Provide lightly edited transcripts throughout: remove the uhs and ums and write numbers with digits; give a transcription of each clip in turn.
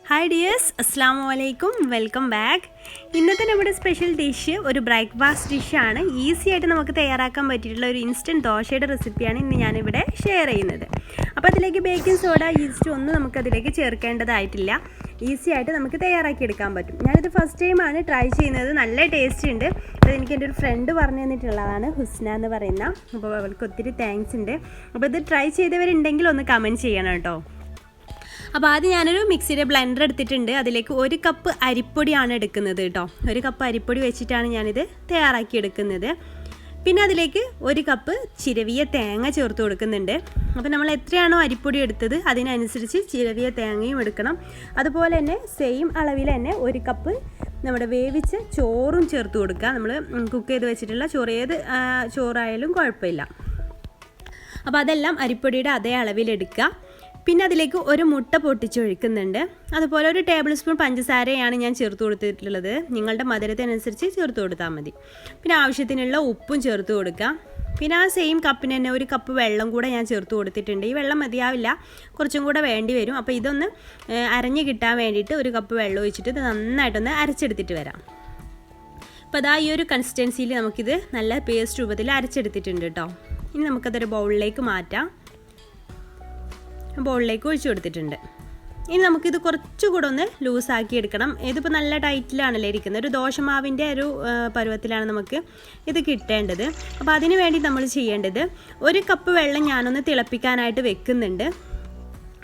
Hi dears, അസ്സാം വലൈക്കും, welcome back. ഇന്നത്തെ നമ്മുടെ സ്പെഷ്യൽ ഡിഷ് ഒരു ബ്രേക്ക്ഫാസ്റ്റ് ഡിഷാണ്. ഈസി ആയിട്ട് നമുക്ക് തയ്യാറാക്കാൻ പറ്റിയിട്ടുള്ള ഒരു ഇൻസ്റ്റൻറ്റ് ദോശയുടെ റെസിപ്പിയാണ് ഇന്ന് ഞാനിവിടെ ഷെയർ ചെയ്യുന്നത്. അപ്പോൾ അതിലേക്ക് ബേക്കിംഗ് സോഡ, ഈസ്റ്റ് ഒന്നും നമുക്കതിലേക്ക് ചേർക്കേണ്ടതായിട്ടില്ല. ഈസി ആയിട്ട് നമുക്ക് തയ്യാറാക്കിയെടുക്കാൻ പറ്റും. ഞാനിത് ഫസ്റ്റ് ടൈമാണ് ട്രൈ ചെയ്യുന്നത്. നല്ല ടേസ്റ്റ് ഉണ്ട്. അതെനിക്ക് എൻ്റെ ഒരു ഫ്രണ്ട് പറഞ്ഞു തന്നിട്ടുള്ളതാണ്, ഹുസ്ന എന്ന് പറയുന്ന. അപ്പോൾ അവൾക്ക് ഒത്തിരി താങ്ക്സ് ഉണ്ട്. അപ്പോൾ ഇത് ട്രൈ ചെയ്തവരുണ്ടെങ്കിൽ ഒന്ന് കമൻറ്റ് ചെയ്യണം കേട്ടോ. അപ്പോൾ ആദ്യം ഞാനൊരു മിക്സിയുടെ ബ്ലെൻഡർ എടുത്തിട്ടുണ്ട്. അതിലേക്ക് 1 കപ്പ് അരിപ്പൊടിയാണ് എടുക്കുന്നത് കേട്ടോ. 1 കപ്പ് അരിപ്പൊടി വെച്ചിട്ടാണ് ഞാനിത് തയ്യാറാക്കിയെടുക്കുന്നത്. പിന്നെ അതിലേക്ക് 1 കപ്പ് ചിരവിയ തേങ്ങ ചേർത്ത് കൊടുക്കുന്നുണ്ട്. അപ്പോൾ നമ്മൾ എത്രയാണോ അരിപ്പൊടി എടുത്തത് അതിനനുസരിച്ച് ചിരവിയ തേങ്ങയും എടുക്കണം. അതുപോലെ തന്നെ സെയിം അളവിൽ തന്നെ 1 കപ്പ് നമ്മുടെ വേവിച്ച ചോറും ചേർത്ത് കൊടുക്കുക. നമ്മൾ കുക്ക് ചെയ്ത് വെച്ചിട്ടുള്ള ചോറ്, ഏത് ചോറായാലും കുഴപ്പമില്ല. അപ്പോൾ അതെല്ലാം അരിപ്പൊടിയുടെ അതേ അളവിലെടുക്കുക. പിന്നെ അതിലേക്ക് 1 മുട്ട പൊട്ടിച്ചൊഴിക്കുന്നുണ്ട്. അതുപോലെ 1 ടേബിൾ സ്പൂൺ പഞ്ചസാരയാണ് ഞാൻ ചേർത്ത് കൊടുത്തിട്ടുള്ളത്. നിങ്ങളുടെ മധുരത്തിനനുസരിച്ച് ചേർത്ത് കൊടുത്താൽ മതി. പിന്നെ ആവശ്യത്തിനുള്ള ഉപ്പും ചേർത്ത് കൊടുക്കുക. പിന്നെ ആ സെയിം കപ്പിന് തന്നെ 1 കപ്പ് വെള്ളം കൂടെ ഞാൻ ചേർത്ത് കൊടുത്തിട്ടുണ്ട്. ഈ വെള്ളം മതിയാവില്ല, കുറച്ചും കൂടെ വേണ്ടി വരും. അപ്പോൾ ഇതൊന്ന് അരഞ്ഞ് കിട്ടാൻ വേണ്ടിയിട്ട് 1 കപ്പ് വെള്ളം ഒഴിച്ചിട്ട് ഇത് നന്നായിട്ടൊന്ന് അരച്ചെടുത്തിട്ട് വരാം. അപ്പോൾ അതാ ഈ ഒരു കൺസിസ്റ്റൻസിയിൽ നമുക്കിത് നല്ല പേസ്റ്റ് രൂപത്തിൽ അരച്ചെടുത്തിട്ടുണ്ട് കേട്ടോ. ഇനി നമുക്കതൊരു ബൗളിലേക്ക് മാറ്റാം. ബൗളിലേക്ക് ഒഴിച്ചു കൊടുത്തിട്ടുണ്ട്. ഇനി നമുക്കിത് കുറച്ചുകൂടെ ഒന്ന് ലൂസാക്കി എടുക്കണം. ഇതിപ്പോൾ നല്ല ടൈറ്റിലാണല്ലോ ഇരിക്കുന്നത്. ഒരു ദോശമാവിൻ്റെ ഒരു പരുവത്തിലാണ് നമുക്ക് ഇത് കിട്ടേണ്ടത്. അപ്പോൾ അതിന് വേണ്ടി നമ്മൾ ചെയ്യേണ്ടത് 1 കപ്പ് വെള്ളം ഞാനൊന്ന് തിളപ്പിക്കാനായിട്ട് വെക്കുന്നുണ്ട്.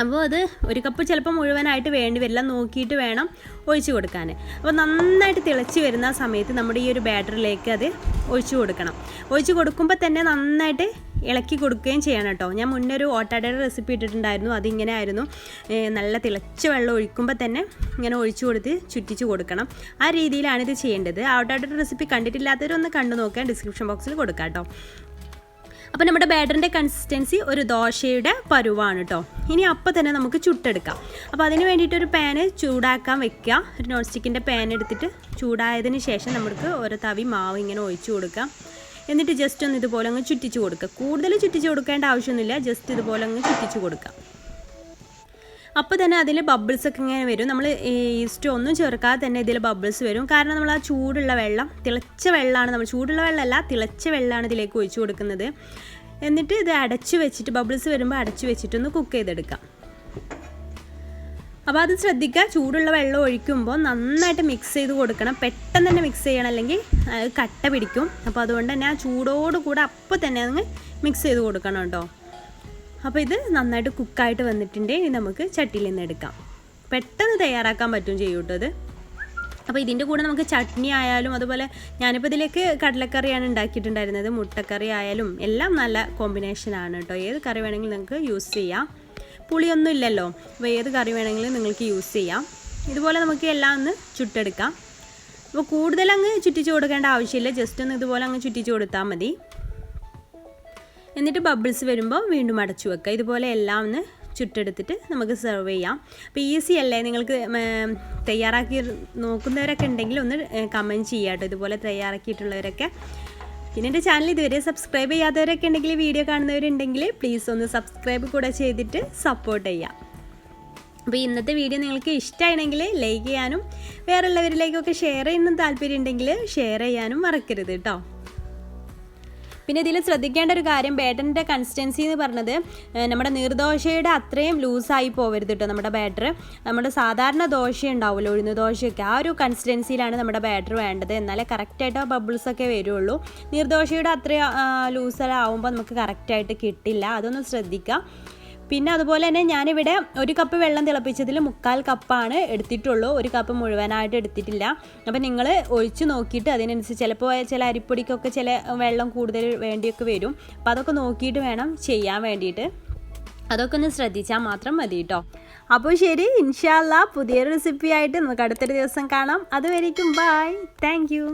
അപ്പോൾ അത് 1 കപ്പ് ചിലപ്പോൾ മുഴുവനായിട്ട് വേണ്ടി വരില്ല, നോക്കിയിട്ട് വേണം ഒഴിച്ച് കൊടുക്കാൻ. അപ്പോൾ നന്നായിട്ട് തിളച്ച് വരുന്ന സമയത്ത് നമ്മുടെ ഈ ഒരു ബാറ്ററിലേക്ക് അത് ഒഴിച്ച് കൊടുക്കണം. ഒഴിച്ച് കൊടുക്കുമ്പോൾ തന്നെ നന്നായിട്ട് ഇളക്കി കൊടുക്കുകയും ചെയ്യണം കേട്ടോ. ഞാൻ മുന്നേ ഒരു ഓട്ടാടയുടെ റെസിപ്പി ഇട്ടിട്ടുണ്ടായിരുന്നു. അതിങ്ങനെ ആയിരുന്നു, നല്ല തിളച്ച വെള്ളം ഒഴിക്കുമ്പോൾ തന്നെ ഇങ്ങനെ ഒഴിച്ചു കൊടുത്ത് ചുറ്റിച്ച് കൊടുക്കണം. ആ രീതിയിലാണ് ഇത് ചെയ്യേണ്ടത്. ആ ഓട്ടാടയുടെ റെസിപ്പി കണ്ടിട്ടില്ലാത്തവരൊന്ന് കണ്ടു നോക്കാൻ ഡിസ്ക്രിപ്ഷൻ ബോക്സിൽ കൊടുക്കാം കേട്ടോ. അപ്പോൾ നമ്മുടെ ബാറ്ററിൻ്റെ കൺസിസ്റ്റൻസി ഒരു ദോശയുടെ പരുവാണ് കേട്ടോ. ഇനി അപ്പം തന്നെ നമുക്ക് ചുട്ടെടുക്കാം. അപ്പോൾ അതിന് വേണ്ടിയിട്ടൊരു പാന് ചൂടാക്കാൻ വെക്കുക. ഒരു നോൺ സ്റ്റിക്കിൻ്റെ പാൻ എടുത്തിട്ട് ചൂടായതിന് ശേഷം നമുക്ക് ഓരോ തവി മാവ് ഇങ്ങനെ ഒഴിച്ചു കൊടുക്കാം. എന്നിട്ട് ജസ്റ്റ് ഒന്ന് ഇതുപോലെ അങ്ങ് ചുറ്റിച്ച് കൊടുക്കുക. കൂടുതൽ ചുറ്റിച്ച് കൊടുക്കേണ്ട ആവശ്യമൊന്നുമില്ല, ജസ്റ്റ് ഇതുപോലെ അങ്ങ് ചുറ്റിച്ച് കൊടുക്കുക. അപ്പോൾ തന്നെ അതിൽ ബബിൾസ് ഒക്കെ ഇങ്ങനെ വരും. നമ്മൾ ഈസ്റ്റ് ഒന്നും ചേർക്കാതെ തന്നെ ഇതിൽ ബബിൾസ് വരും. കാരണം നമ്മൾ ആ ചൂടുള്ള വെള്ളം, തിളച്ച വെള്ളമാണ്, നമ്മൾ ചൂടുള്ള വെള്ളമല്ല തിളച്ച വെള്ളമാണ് ഇതിലേക്ക് ഒഴിച്ചു കൊടുക്കുന്നത്. എന്നിട്ട് ഇത് അടച്ചു വെച്ചിട്ട്, ബബിൾസ് വരുമ്പോൾ അടച്ചു വെച്ചിട്ടൊന്ന് കുക്ക് ചെയ്തെടുക്കാം. അപ്പോൾ അത് ശ്രദ്ധിക്കുക, ചൂടുള്ള വെള്ളം ഒഴിക്കുമ്പോൾ നന്നായിട്ട് മിക്സ് ചെയ്ത് കൊടുക്കണം. പെട്ടെന്ന് തന്നെ മിക്സ് ചെയ്യണം, അല്ലെങ്കിൽ കട്ട പിടിക്കും. അപ്പോൾ അതുകൊണ്ട് തന്നെ ആ ചൂടോടുകൂടെ അപ്പോൾ തന്നെ അങ്ങ് മിക്സ് ചെയ്ത് കൊടുക്കണം കേട്ടോ. അപ്പോൾ ഇത് നന്നായിട്ട് കുക്കായിട്ട് വന്നിട്ടുണ്ട്. ഇനി നമുക്ക് ചട്ടിയിൽ നിന്ന് എടുക്കാം. പെട്ടെന്ന് തയ്യാറാക്കാൻ പറ്റും ചെയ്യും കേട്ടോ ഇത്. അപ്പോൾ ഇതിൻ്റെ കൂടെ നമുക്ക് ചട്നി ആയാലും, അതുപോലെ ഞാനിപ്പോൾ ഇതിലേക്ക് കടലക്കറിയാണ് ഉണ്ടാക്കിയിട്ടുണ്ടായിരുന്നത്. മുട്ടക്കറി ആയാലും എല്ലാം നല്ല കോമ്പിനേഷനാണ് കേട്ടോ. ഏത് കറി വേണമെങ്കിലും നിങ്ങൾക്ക് യൂസ് ചെയ്യാം. പുളിയൊന്നും ഇല്ലല്ലോ, അപ്പോൾ ഏത് കറി വേണമെങ്കിലും നിങ്ങൾക്ക് യൂസ് ചെയ്യാം. ഇതുപോലെ നമുക്ക് എല്ലാം ഒന്ന് ചുട്ടെടുക്കാം. അപ്പോൾ കൂടുതൽ അങ്ങ് ചുറ്റിച്ച് കൊടുക്കേണ്ട ആവശ്യമില്ല, ജസ്റ്റ് ഒന്ന് ഇതുപോലെ അങ്ങ് ചുറ്റിച്ച് കൊടുത്താൽ മതി. എന്നിട്ട് ബബിൾസ് വരുമ്പോൾ വീണ്ടും അടച്ചു വെക്കുക. ഇതുപോലെ എല്ലാം ഒന്ന് ചുട്ടെടുത്തിട്ട് നമുക്ക് സെർവ് ചെയ്യാം. അപ്പോൾ ഈസി അല്ലേ? നിങ്ങൾക്ക് തയ്യാറാക്കി നോക്കുന്നവരൊക്കെ ഉണ്ടെങ്കിൽ ഒന്ന് കമൻറ്റ് ചെയ്യാം കേട്ടോ, ഇതുപോലെ തയ്യാറാക്കിയിട്ടുള്ളവരൊക്കെ. പിന്നെ എൻ്റെ ചാനൽ ഇതുവരെ സബ്സ്ക്രൈബ് ചെയ്യാത്തവരൊക്കെ ഉണ്ടെങ്കിൽ, വീഡിയോ കാണുന്നവരുണ്ടെങ്കിൽ പ്ലീസ് ഒന്ന് സബ്സ്ക്രൈബ് കൂടെ ചെയ്തിട്ട് സപ്പോർട്ട് ചെയ്യാം. അപ്പോൾ ഇന്നത്തെ വീഡിയോ നിങ്ങൾക്ക് ഇഷ്ടമാണെങ്കിൽ ലൈക്ക് ചെയ്യാനും, വേറെയുള്ളവരിലേക്കൊക്കെ ഷെയർ ചെയ്യുന്ന താല്പര്യം ഉണ്ടെങ്കിൽ ഷെയർ ചെയ്യാനും മറക്കരുത് കേട്ടോ. പിന്നെ ഇതിൽ ശ്രദ്ധിക്കേണ്ട ഒരു കാര്യം, ബാറ്ററിൻ്റെ കൺസിസ്റ്റൻസി എന്ന് പറഞ്ഞത് നമ്മുടെ നീർദോശയുടെ അത്രയും ലൂസായി പോകരുത് കേട്ടോ. നമ്മുടെ ബാറ്റർ, നമ്മുടെ സാധാരണ ദോശ ഉണ്ടാവുമല്ലോ, ഉഴുന്ന് ദോശയൊക്കെ, ആ ഒരു കൺസിസ്റ്റൻസിയിലാണ് നമ്മുടെ ബാറ്റർ വേണ്ടത്. എന്നാലേ കറക്റ്റായിട്ട് ആ ബബിൾസൊക്കെ വരുള്ളൂ. നീർദോശയുടെ അത്രയും ലൂസാവുമ്പോൾ നമുക്ക് കറക്റ്റായിട്ട് കിട്ടില്ല. അതൊന്ന് ശ്രദ്ധിക്കുക. പിന്നെ അതുപോലെ തന്നെ ഞാനിവിടെ 1 കപ്പ് വെള്ളം തിളപ്പിച്ചതിൽ 1/4 കപ്പാണ് എടുത്തിട്ടുള്ളൂ. 1 കപ്പ് മുഴുവനായിട്ട് എടുത്തിട്ടില്ല. അപ്പോൾ നിങ്ങൾ ഒഴിച്ച് നോക്കിയിട്ട് അതിനനുസരിച്ച്, ചിലപ്പോൾ ചില അരിപ്പൊടിക്കൊക്കെ ചില വെള്ളം കൂടുതൽ വേണ്ടിയൊക്കെ വരും. അപ്പോൾ അതൊക്കെ നോക്കിയിട്ട് വേണം ചെയ്യാൻ വേണ്ടിയിട്ട്. അതൊക്കെ ഒന്ന് ശ്രദ്ധിച്ചാൽ മാത്രം മതി കേട്ടോ. അപ്പോൾ ശരി, ഇൻഷാ അല്ലാ പുതിയൊരു റെസിപ്പി ആയിട്ട് നമുക്ക് അടുത്തൊരു ദിവസം കാണാം. അതുവരേക്കും ബൈ, താങ്ക് യു.